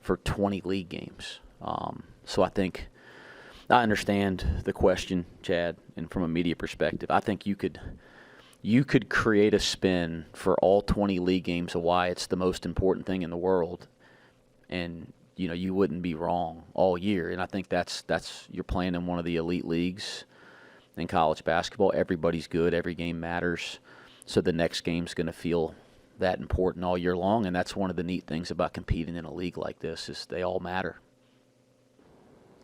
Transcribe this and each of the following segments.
for 20 league games. So I think I understand the question, Chad, and from a media perspective, I think you could create a spin for all 20 league games of why it's the most important thing in the world, and you wouldn't be wrong all year. And I think that's you're playing in one of the elite leagues in college basketball. Everybody's good, every game matters, so the next game's going to feel that important all year long. And that's one of the neat things about competing in a league like this is they all matter.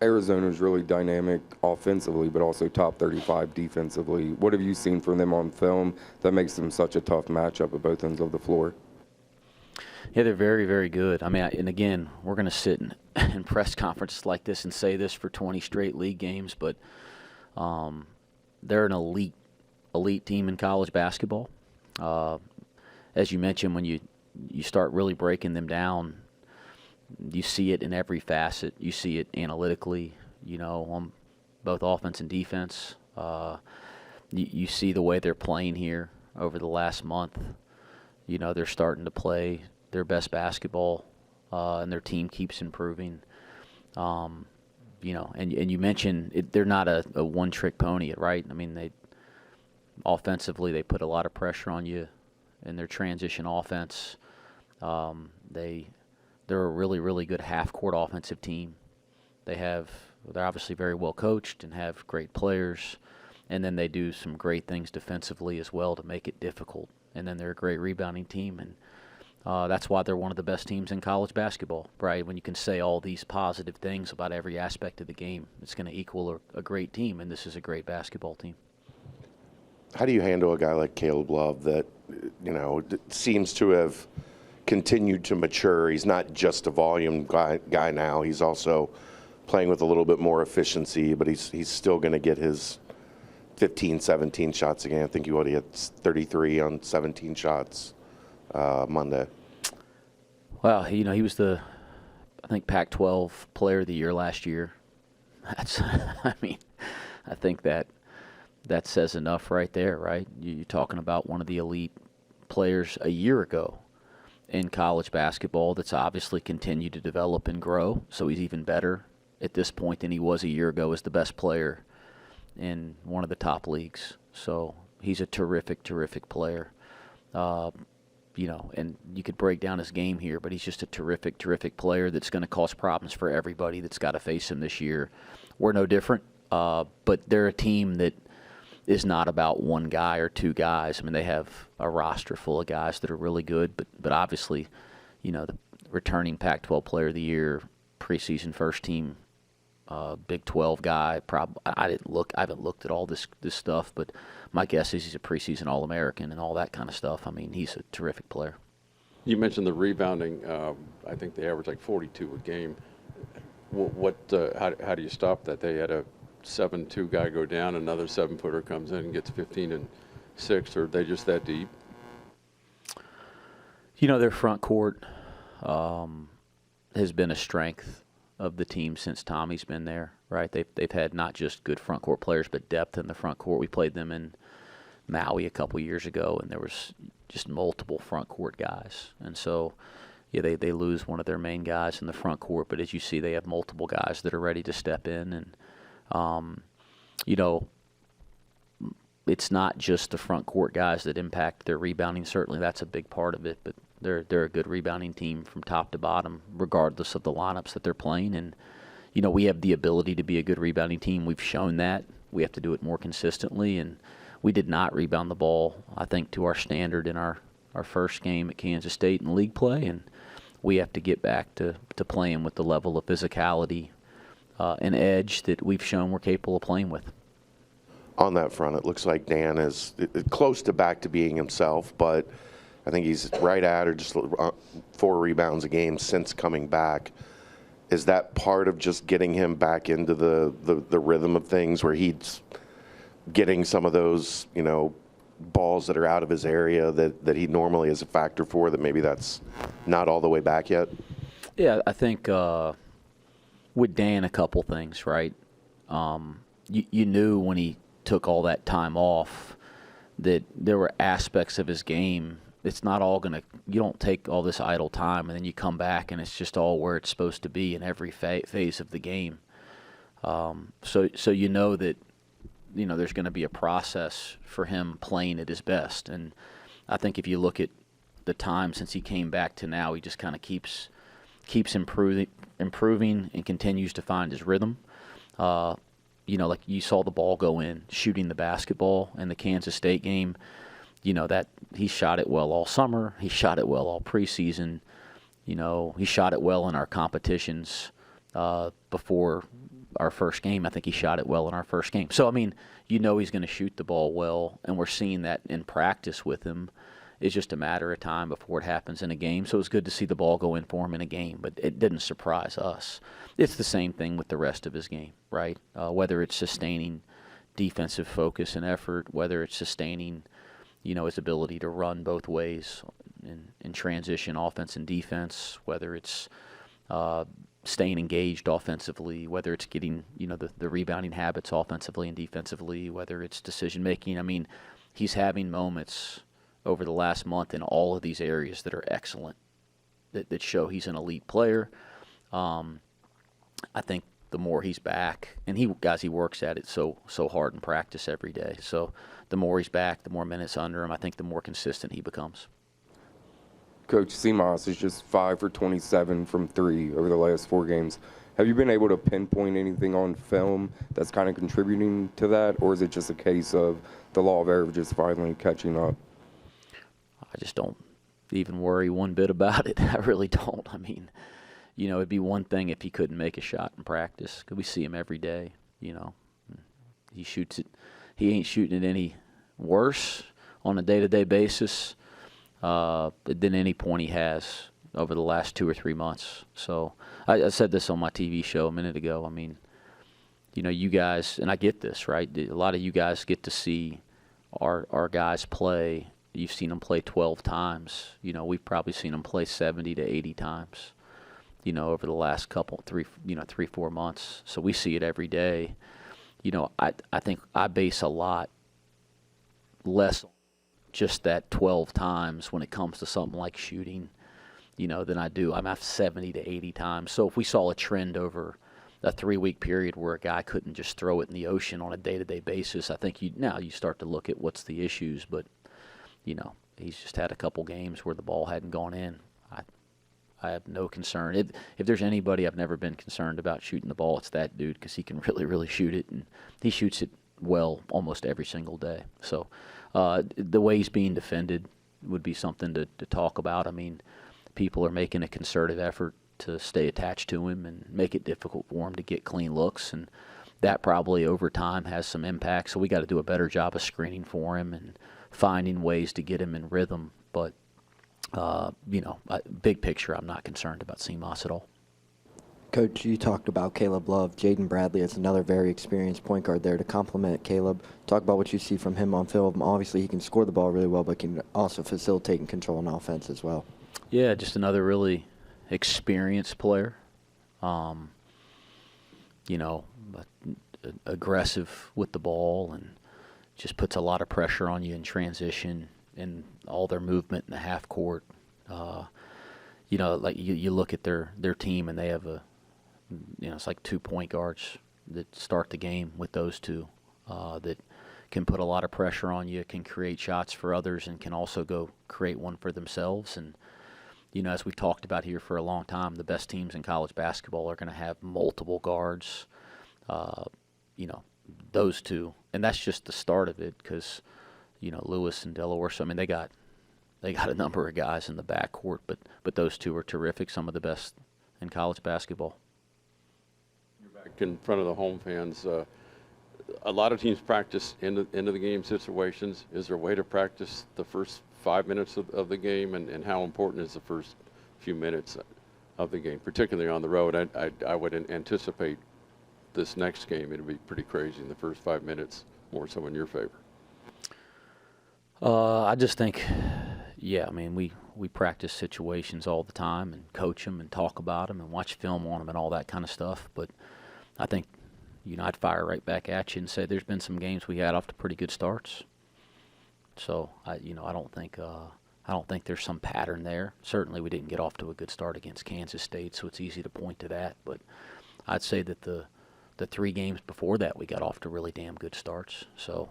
Arizona's really dynamic offensively, but also top 35 defensively. What have you seen from them on film that makes them such a tough matchup at both ends of the floor? Yeah, they're very, very good. I mean, and again, we're going to sit in press conferences like this and say this for 20 straight league games, but they're an elite team in college basketball. As you mentioned, when you start really breaking them down, you see it in every facet. You see it analytically, on both offense and defense. You see the way they're playing here over the last month. They're starting to play their best basketball, and their team keeps improving. And you mentioned they're not a one-trick pony, right? I mean, offensively they put a lot of pressure on you in their transition offense. They're a really, really good half-court offensive team. They're obviously very well coached and have great players, and then they do some great things defensively as well to make it difficult. And then they're a great rebounding team, and that's why they're one of the best teams in college basketball, right? When you can say all these positive things about every aspect of the game, it's going to equal a great team, and this is a great basketball team. How do you handle a guy like Caleb Love that, seems to have continued to mature? He's not just a volume guy now. He's also playing with a little bit more efficiency, but he's still going to get his 15, 17 shots again. I think he had 33 on 17 shots Monday. Well, he was I think Pac-12 Player of the Year last year. I think that says enough right there, right? You're talking about one of the elite players a year ago in college basketball that's obviously continued to develop and grow, so he's even better at this point than he was a year ago as the best player in one of the top leagues. So he's a terrific, terrific player. And you could break down his game here, but he's just a terrific, terrific player that's going to cause problems for everybody that's got to face him this year. We're no different, but they're a team that is not about one guy or two guys. I mean, they have a roster full of guys that are really good, but obviously, the returning Pac-12 Player of the Year, preseason first team, Big 12 guy. I haven't looked at all this stuff, but my guess is he's a preseason All-American and all that kind of stuff. I mean, he's a terrific player. You mentioned the rebounding. I think they average like 42 a game. How do you stop that? They had a 7-2 guy go down, another 7-footer comes in and gets 15 and 6, or are they just that deep? Their front court has been a strength of the team since Tommy's been there, right? They've had not just good front court players, but depth in the front court. We played them in Maui a couple years ago, and there was just multiple front court guys. And so, yeah, they lose one of their main guys in the front court, but as you see, they have multiple guys that are ready to step in. And it's not just the front court guys that impact their rebounding. Certainly that's a big part of it, but they're a good rebounding team from top to bottom, regardless of the lineups that they're playing. And, we have the ability to be a good rebounding team. We've shown that. We have to do it more consistently, and we did not rebound the ball, I think, to our standard in our first game at Kansas State in league play, and we have to get back to playing with the level of physicality and edge that we've shown we're capable of playing with. On that front, it looks like Dan is close to back to being himself, but I think he's right at or just 4 rebounds a game since coming back. Is that part of just getting him back into the rhythm of things where he's getting some of those, balls that are out of his area that he normally is a factor for, that maybe that's not all the way back yet? Yeah, I think with Dan, a couple things, right? You knew when he took all that time off that there were aspects of his game it's not all going to – you don't take all this idle time and then you come back and it's just all where it's supposed to be in every phase of the game. So you know that, there's going to be a process for him playing at his best. And I think if you look at the time since he came back to now, he just kind of keeps improving and continues to find his rhythm. Like you saw the ball go in, shooting the basketball in the Kansas State game. That he shot it well all summer. He shot it well all preseason. He shot it well in our competitions before our first game. I think he shot it well in our first game. So, he's going to shoot the ball well, and we're seeing that in practice with him. It's just a matter of time before it happens in a game. So it's good to see the ball go in for him in a game, but it didn't surprise us. It's the same thing with the rest of his game, right? Whether it's sustaining defensive focus and effort, whether it's sustaining, his ability to run both ways in transition offense and defense, whether it's staying engaged offensively, whether it's getting, the rebounding habits offensively and defensively, whether it's decision-making. He's having moments over the last month in all of these areas that are excellent, that show he's an elite player. I think the more he's back, and he works at it so hard in practice every day. So the more he's back, the more minutes under him, I think the more consistent he becomes. Coach, Seamoss is just 5 for 27 from 3 over the last 4 games. Have you been able to pinpoint anything on film that's kind of contributing to that, or is it just a case of the law of averages finally catching up? I just don't even worry one bit about it. I really don't. It'd be one thing if he couldn't make a shot in practice, because we see him every day. He shoots it. He ain't shooting it any worse on a day-to-day basis than any point he has over the last 2 or 3 months. So I said this on my TV show a minute ago. You guys, and I get this, right? A lot of you guys get to see our guys play. You've seen them play 12 times. We've probably seen them play 70 to 80 times, over the last 3-4 months. So we see it every day. I think I base a lot less on just that 12 times when it comes to something like shooting, than I do. I'm at 70 to 80 times. So if we saw a trend over a 3-week period where a guy couldn't just throw it in the ocean on a day-to-day basis, I think you start to look at what's the issues. But he's just had a couple games where the ball hadn't gone in. I have no concern. If there's anybody I've never been concerned about shooting the ball, it's that dude, because he can really, really shoot it, and he shoots it well almost every single day. So the way he's being defended would be something to talk about. People are making a concerted effort to stay attached to him and make it difficult for him to get clean looks, and that probably over time has some impact. So we got to do a better job of screening for him and finding ways to get him in rhythm. But big picture, I'm not concerned about Seamoss at all. Coach, you talked about Caleb Love. Jaden Bradley is another very experienced point guard there to complement Caleb. Talk about what you see from him on film. Obviously, he can score the ball really well, but can also facilitate and control an offense as well. Yeah, just another really experienced player. Aggressive with the ball and just puts a lot of pressure on you in transition and all their movement in the half court. Like you look at their team and they have it's like 2 point guards that start the game with those two that can put a lot of pressure on you, can create shots for others, and can also go create one for themselves. And as we've talked about here for a long time, the best teams in college basketball are going to have multiple guards. Those two, and that's just the start of it, because Lewis and Delaware. So they got a number of guys in the backcourt, but those two are terrific. Some of the best in college basketball. You're back in front of the home fans. A lot of teams practice into the game situations. Is there a way to practice the first 5 minutes of the game, and how important is the first few minutes of the game, particularly on the road? I would anticipate this next game it'll be pretty crazy in the first 5 minutes, more so in your favor. I just think, we practice situations all the time and coach them and talk about them and watch film on them and all that kind of stuff. But I think, I'd fire right back at you and say there's been some games we had off to pretty good starts. So I don't think I don't think there's some pattern there. Certainly we didn't get off to a good start against Kansas State, so it's easy to point to that. But I'd say that the 3 games before that we got off to really damn good starts. So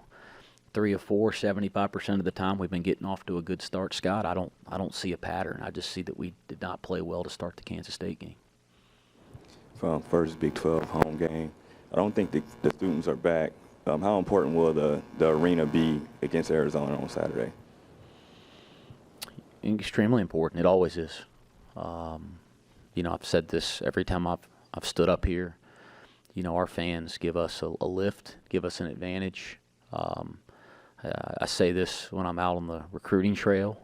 3 of 4, 75% of the time we've been getting off to a good start. Scott, I don't see a pattern. I just see that we did not play well to start the Kansas State game. From first Big 12 home game, I don't think the students are back. How important will the arena be against Arizona on Saturday? Extremely important. It always is. I've said this every time I've stood up here. Our fans give us a lift, give us an advantage. I say this when I'm out on the recruiting trail,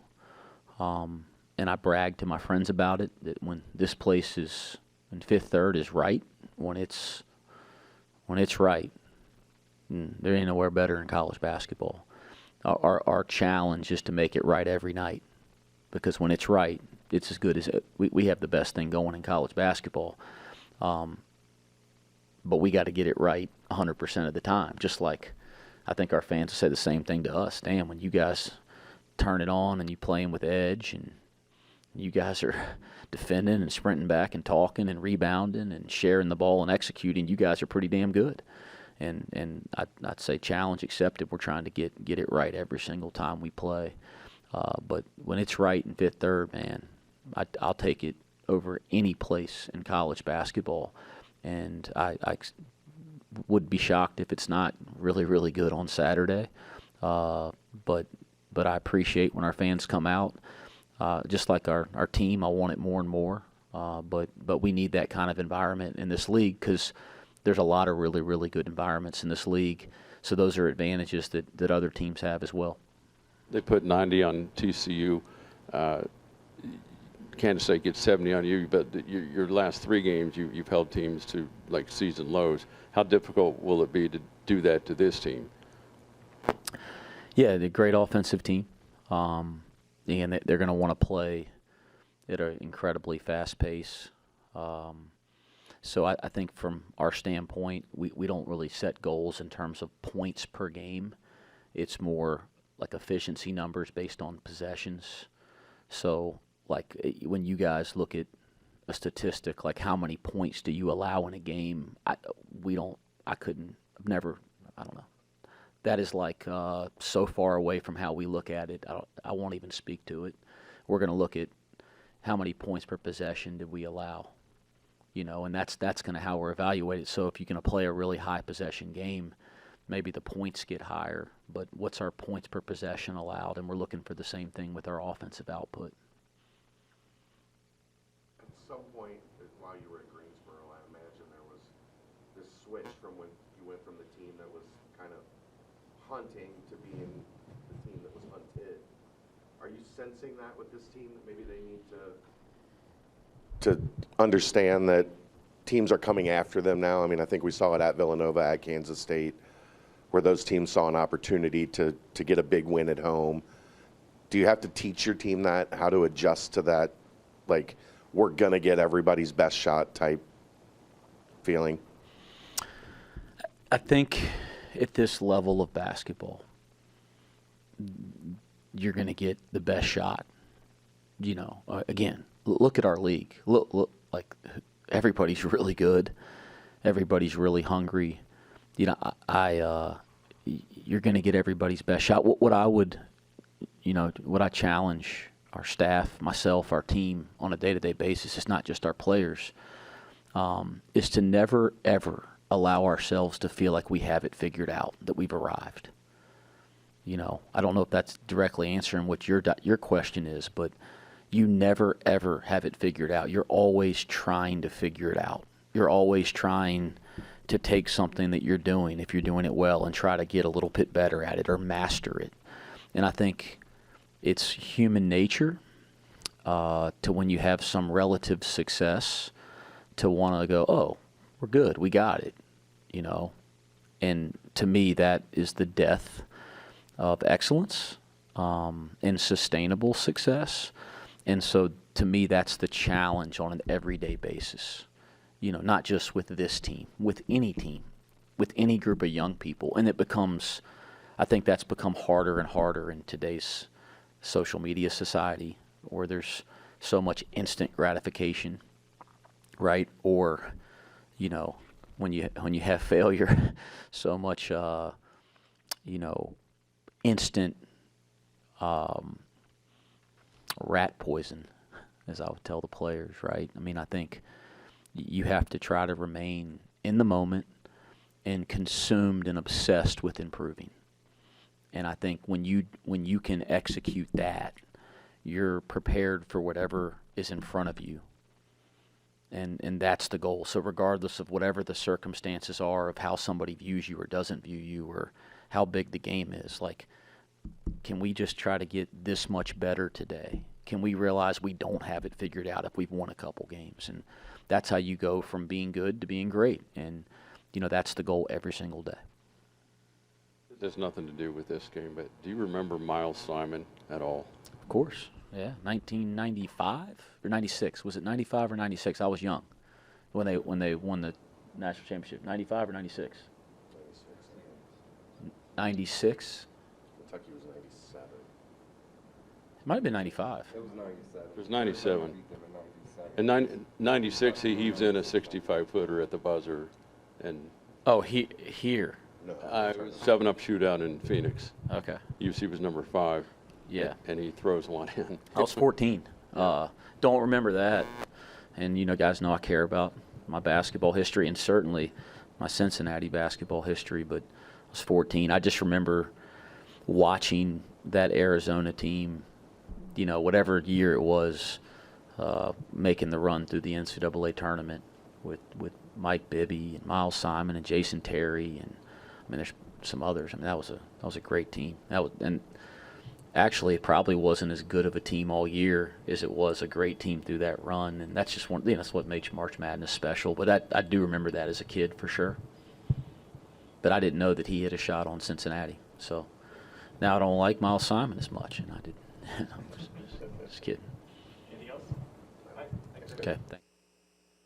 and I brag to my friends about it, that when this place is, when Fifth Third is right, when it's right, there ain't nowhere better in college basketball. Our challenge is to make it right every night, because when it's right, it's as good as we have the best thing going in college basketball. But we got to get it right 100% of the time. Just like I think our fans say the same thing to us. Damn, when you guys turn it on and you playing with edge and you guys are defending and sprinting back and talking and rebounding and sharing the ball and executing, you guys are pretty damn good. And I'd say challenge accepted. We're trying to get it right every single time we play. But when it's right in Fifth Third, man, I'll take it over any place in college basketball. And I would be shocked if it's not really, really good on Saturday. But I appreciate when our fans come out. Just like our team, I want it more and more. But we need that kind of environment in this league, because there's a lot of really, really good environments in this league. So those are advantages that other teams have as well. They put 90 on TCU. Kansas State gets 70 on you, but your last 3 games, you've held teams to like season lows. How difficult will it be to do that to this team? Yeah, they're a great offensive team. And they're going to want to play at an incredibly fast pace. So I think from our standpoint, we don't really set goals in terms of points per game. It's more like efficiency numbers based on possessions. So like when you guys look at a statistic, like how many points do you allow in a game, I don't know. That is like so far away from how we look at it. I won't even speak to it. We're going to look at how many points per possession did we allow, and that's kind of how we're evaluated. So if you're going to play a really high possession game, maybe the points get higher, but what's our points per possession allowed? And we're looking for the same thing with our offensive output. At some point, while you were at Greensboro, I imagine there was this switch from when you went from the team that was kind of hunting to being the team that was hunted. Are you sensing that with this team, that maybe they need to understand that teams are coming after them now? I mean, I think we saw it at Villanova, at Kansas State, where those teams saw an opportunity to get a big win at home. Do you have to teach your team that, how to adjust to that, like, we're going to get everybody's best shot type feeling? I think at this level of basketball, you're going to get the best shot. Again, look at our league. Look, like everybody's really good. Everybody's really hungry. You're going to get everybody's best shot. What I challenge our staff, myself, our team on a day-to-day basis, it's not just our players, is to never, ever allow ourselves to feel like we have it figured out, that we've arrived. I don't know if that's directly answering what your question is, but you never, ever have it figured out. You're always trying to figure it out. You're always trying to take something that you're doing, if you're doing it well, and try to get a little bit better at it or master it. And I think it's human nature to, when you have some relative success, to want to go, oh, we're good, we got it, And to me, that is the death of excellence and sustainable success. And so to me, that's the challenge on an everyday basis, not just with this team, with any team, with any group of young people. And I think that's become harder and harder in today's social media society where there's so much instant gratification, right? Or, you know, when you have failure, so much, you know, instant rat poison, as I would tell the players, right? I mean, I think you have to try to remain in the moment and consumed and obsessed with improving. And I think when you can execute that, you're prepared for whatever is in front of you. And that's the goal. So regardless of whatever the circumstances are of how somebody views you or doesn't view you or how big the game is, like, can we just try to get this much better today? Can we realize we don't have it figured out if we've won a couple games? And that's how you go from being good to being great. And, you know, that's the goal every single day. It has nothing to do with this game, but do you remember Miles Simon at all? Of course. Yeah, 1995 or 96. Was it 95 or 96? I was young when they won the national championship. 95 or 96? 96. Kentucky was 97. It might have been 95. It was 97. It was 97. Beat them in 97. In 96, he heaves in a 65-footer at the buzzer, and Oh, here. No. it was 7-up shootout in Phoenix. Okay. UC was number 5. Yeah. And he throws one in. I was 14. Don't remember that. And, you know, guys know I care about my basketball history and certainly my Cincinnati basketball history, but I was 14. I just remember watching that Arizona team, you know, whatever year it was, making the run through the NCAA tournament with Mike Bibby and Miles Simon and Jason Terry, and I mean, there's some others. I mean, that was a great team. And actually, it probably wasn't as good of a team all year as it was a great team through that run, and that's just that's what makes March Madness special. But I do remember that as a kid for sure. But I didn't know that he hit a shot on Cincinnati, so now I don't like Miles Simon as much, and I did. I'm just kidding. Anything else? All right. Thanks. Okay, thanks.